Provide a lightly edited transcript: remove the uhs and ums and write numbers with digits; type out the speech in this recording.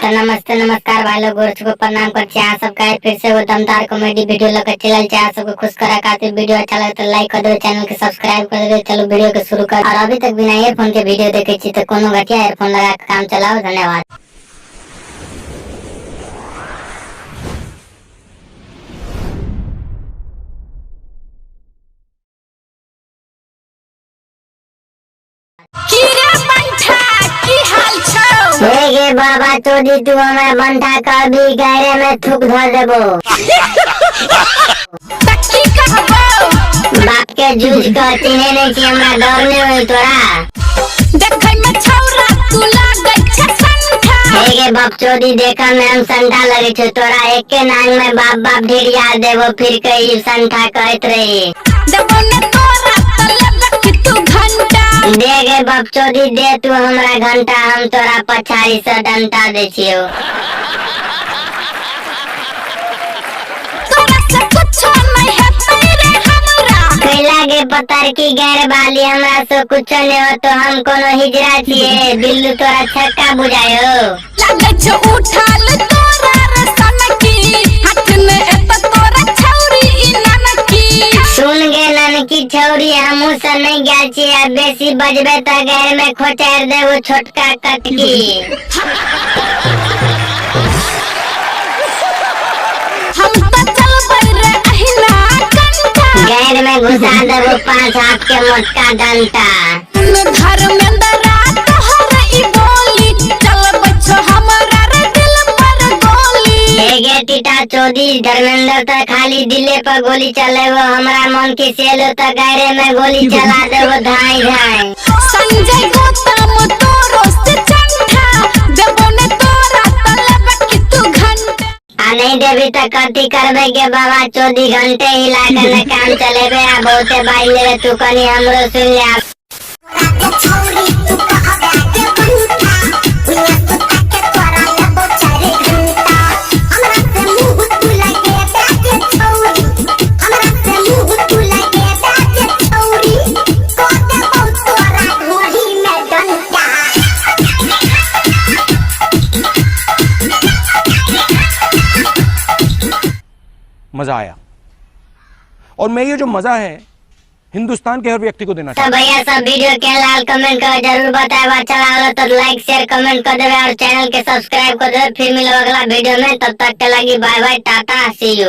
तो नमस्ते नमस्कार भाई लोग, गोरछ को प्रणाम करते हैं सबका। फिर से वो दमदार कॉमेडी वीडियो लेकर चल चाहे सबको खुश करा खातिर। वीडियो अच्छा लगे तो लाइक कर दो, चैनल के सब्सक्राइब कर दो। चलो वीडियो को शुरू कर। और अभी तक बिना ईयरफोन के वीडियो देखे छी तो कोनो घटिया ईयरफोन लगा के काम चलाओ। धन्यवाद। गे बाबा चोदी तू हमें बंधा कर भी गहरे में थूक धर देबो। बाप के जूझ कर चिन्हे नहीं कि हमरा डर नहीं होई तोरा। देखै में छौरा तू लागै छ संठा। गे बाप चोदी देखा में हम संठा लगे छो तोरा। एक के नांग में बाप बाप ढेर याद देबो फिर कई संठा कहत रही। देबो ने तोरा तले कि तू घंटा। दे गे बाप चोदी दे तू हमरा घंटा, हम तोरा पछाड़ी से डंटा दे छियो। तोरा से कुछ नहीं हेतै रे हमरा। कैला गे पतर की गैर बाली हमरा से कुछ नहीं हो तो हम कोनो हिजरा छिए। बिल्लू तोरा छक्का बुझायो। लागै छ उठाल तोरा रे सनकी। हाथ में एत तोरा छौरी ई ननकी। सुन गे ननकी छौरी, हमू से नहीं गया छिए। बेसी बजबे त गैर में खोटेर देबो छोटका कटकी। हम त चलबै रे अहिना कंठा। गैर में घुसा देबो 5 हाथ के मोटका डंटा। घर में अंदरा तोहर ई बोली। चलबै छ हमरा रे दिल पर गोली। गे टीटा चोदी धर्मेंद्र त खाली दिले पर गोली चलेबो। हमरा मन की सेलो त गैरे में गोली चला देबो धाई धाई। संजय गौतम तोरो से चंठा। देबो ने तोरा तले कि तू घंटा। आ नहीं देवी तो कथी करबे गे बाबा चोदी। घंटे हिला कर न काम चलेबे। आ बहुते बाई ले तू कनी हमरो सुन ले। मजा आया और मैं ये जो मजा है हिंदुस्तान के हर व्यक्ति को देना तो भैया सब वीडियो के लाल कमेंट कर जरूर बताएगा। अच्छा लगा तो लाइक शेयर कमेंट कर देवे और चैनल के सब्सक्राइब कर देवे। फिर मिलो अगला वीडियो में, तब तक के लगी bye bye tata see you.